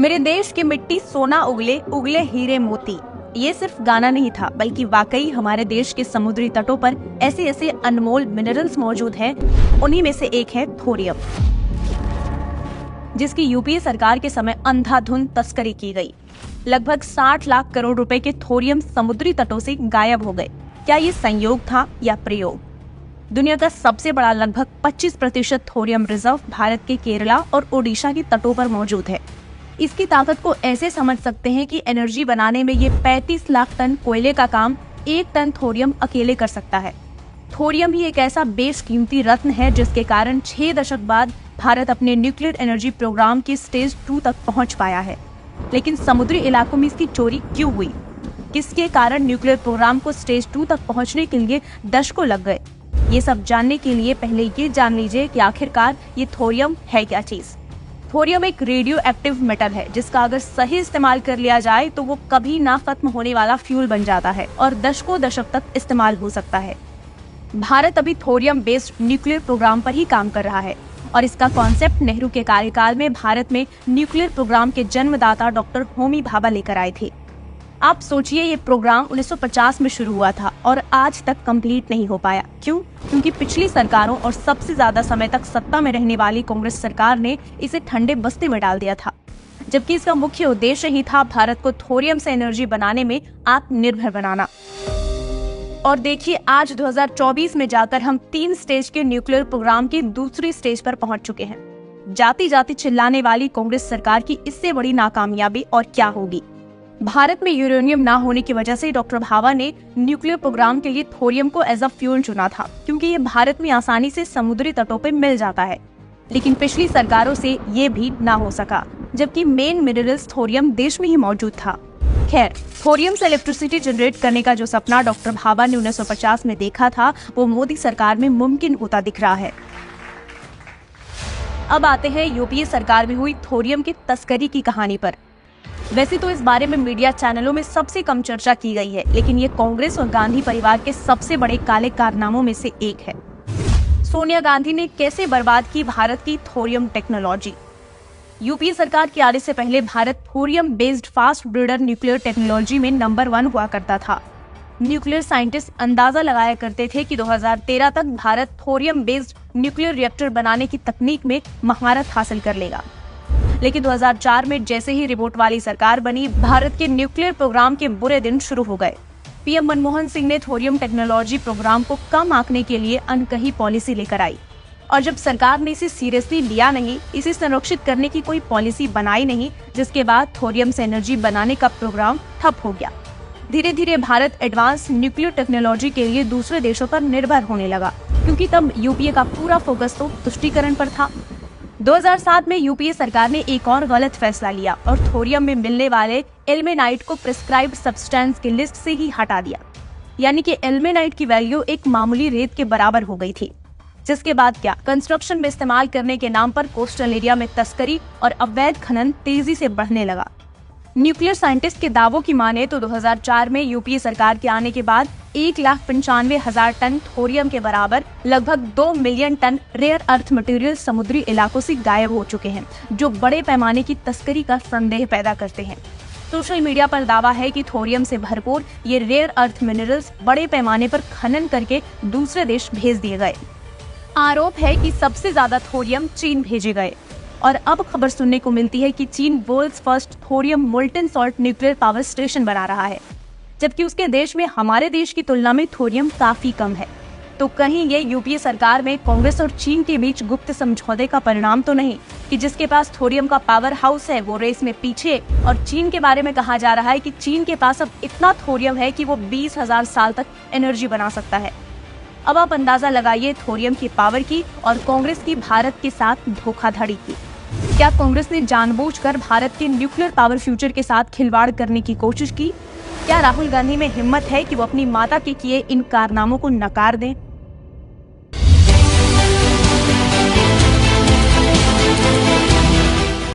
मेरे देश की मिट्टी सोना उगले उगले हीरे मोती। ये सिर्फ गाना नहीं था, बल्कि वाकई हमारे देश के समुद्री तटों पर ऐसे ऐसे अनमोल मिनरल्स मौजूद हैं। उन्हीं में से एक है थोरियम, जिसकी यूपीए सरकार के समय अंधाधुंध तस्करी की गई। लगभग 60 लाख करोड़ रुपए के थोरियम समुद्री तटों से गायब हो गए। क्या ये संयोग था या प्रयोग? दुनिया का सबसे बड़ा लगभग 25% थोरियम रिजर्व भारत के केरला और ओडिशा के तटों पर मौजूद है। इसकी ताकत को ऐसे समझ सकते हैं कि एनर्जी बनाने में ये 35 लाख टन कोयले का काम 1 टन थोरियम अकेले कर सकता है। थोरियम ही एक ऐसा बेशकीमती रत्न है जिसके कारण 6 दशक बाद भारत अपने न्यूक्लियर एनर्जी प्रोग्राम के स्टेज 2 तक पहुंच पाया है। लेकिन समुद्री इलाकों में इसकी चोरी क्यों हुई? किसके कारण न्यूक्लियर प्रोग्राम को स्टेज 2 तक पहुंचने के लिए दशकों लग गए? ये सब जानने के लिए पहले ये जान लीजिए कि आखिरकार ये थोरियम है क्या चीज। थोरियम एक रेडियो एक्टिव मेटल है जिसका अगर सही इस्तेमाल कर लिया जाए तो वो कभी ना खत्म होने वाला फ्यूल बन जाता है और दशकों दशक तक इस्तेमाल हो सकता है। भारत अभी थोरियम बेस्ड न्यूक्लियर प्रोग्राम पर ही काम कर रहा है और इसका कॉन्सेप्ट नेहरू के कार्यकाल में भारत में न्यूक्लियर प्रोग्राम के जन्मदाता डॉक्टर होमी भाभा लेकर आए थे। आप सोचिए, ये प्रोग्राम 1950 में शुरू हुआ था और आज तक कंप्लीट नहीं हो पाया। क्यों? क्योंकि पिछली सरकारों और सबसे ज्यादा समय तक सत्ता में रहने वाली कांग्रेस सरकार ने इसे ठंडे बस्ते में डाल दिया था, जबकि इसका मुख्य उद्देश्य ही था भारत को थोरियम से एनर्जी बनाने में आत्मनिर्भर बनाना। और देखिए, आज 2024 में जाकर हम 3 स्टेज के न्यूक्लियर प्रोग्राम की दूसरी स्टेज पर पहुंच चुके हैं। जाति जाति चिल्लाने वाली कांग्रेस सरकार की इससे बड़ी नाकामयाबी और क्या होगी? भारत में यूरेनियम ना होने की वजह से डॉक्टर भाभा ने न्यूक्लियर प्रोग्राम के लिए थोरियम को एज अ फ्यूल चुना था, क्योंकि ये भारत में आसानी से समुद्री तटों पर मिल जाता है। लेकिन पिछली सरकारों से ये भी ना हो सका, जबकि मेन मिनरल्स थोरियम देश में ही मौजूद था। खैर, थोरियम से इलेक्ट्रिसिटी जनरेट करने का जो सपना डॉक्टर भाभा ने 1950 में देखा था, वो मोदी सरकार में मुमकिन होता दिख रहा है। अब आते हैं यूपीए सरकार में हुई थोरियम की तस्करी की कहानी पर। वैसे तो इस बारे में मीडिया चैनलों में सबसे कम चर्चा की गई है, लेकिन ये कांग्रेस और गांधी परिवार के सबसे बड़े काले कारनामों में से एक है। सोनिया गांधी ने कैसे बर्बाद की भारत की थोरियम टेक्नोलॉजी? यूपीए सरकार के आने से पहले Bharat thorium based fast breeder nuclear technology में नंबर 1 हुआ करता था। न्यूक्लियर साइंटिस्ट अंदाजा लगाया करते थे कि 2013 तक Bharat thorium based nuclear reactor बनाने की तकनीक में महारत हासिल कर लेगा। लेकिन 2004 में जैसे ही रिपोर्ट वाली सरकार बनी, भारत के न्यूक्लियर प्रोग्राम के बुरे दिन शुरू हो गए। पीएम मनमोहन सिंह ने थोरियम टेक्नोलॉजी प्रोग्राम को कम आंकने के लिए अनकही पॉलिसी लेकर आई, और जब सरकार ने इसे सीरियसली लिया नहीं, इसे संरक्षित करने की कोई पॉलिसी बनाई नहीं, जिसके बाद थोरियम से एनर्जी बनाने का प्रोग्राम ठप हो गया। धीरे धीरे भारत एडवांस न्यूक्लियर टेक्नोलॉजी के लिए दूसरे देशों पर निर्भर होने लगा, क्योंकि तब यूपीए का पूरा फोकस तो तुष्टीकरण पर था। 2007 में यूपीए सरकार ने एक और गलत फैसला लिया और थोरियम में मिलने वाले इल्मेनाइट को प्रिस्क्राइब्ड सब्सटेंस की लिस्ट से ही हटा दिया। यानी कि इल्मेनाइट की वैल्यू एक मामूली रेत के बराबर हो गई थी। जिसके बाद क्या, कंस्ट्रक्शन में इस्तेमाल करने के नाम पर कोस्टल एरिया में तस्करी और अवैध खनन तेजी से बढ़ने लगा। न्यूक्लियर साइंटिस्ट के दावों की माने तो 2004 में यूपीए सरकार के आने के बाद 1,95,000 टन थोरियम के बराबर लगभग 2 million ton rare earth material समुद्री इलाकों से गायब हो चुके हैं, जो बड़े पैमाने की तस्करी का संदेह पैदा करते हैं। सोशल मीडिया पर दावा है कि थोरियम से भरपूर ये रेयर अर्थ मिनरल्स बड़े पैमाने पर खनन करके दूसरे देश भेज दिए गए। आरोप है कि सबसे ज्यादा थोरियम चीन भेजे गए, और अब खबर सुनने को मिलती है कि चीन world's first thorium molten salt nuclear power station बना रहा है, जबकि उसके देश में हमारे देश की तुलना में थोरियम काफी कम है। तो कहीं ये यूपीए सरकार में कांग्रेस और चीन के बीच गुप्त समझौते का परिणाम तो नहीं कि जिसके पास थोरियम का पावर हाउस है वो रेस में पीछे, और चीन के बारे में कहा जा रहा है कि चीन के पास अब इतना थोरियम है कि वो 20,000 साल तक एनर्जी बना सकता है। अब आप अंदाजा लगाइए थोरियम की पावर की और कांग्रेस की भारत के साथ धोखाधड़ी की। क्या कांग्रेस ने जानबूझकर भारत के न्यूक्लियर पावर फ्यूचर के साथ खिलवाड़ करने की कोशिश की? क्या राहुल गांधी में हिम्मत है कि वो अपनी माता के किए इन कारनामों को नकार दें?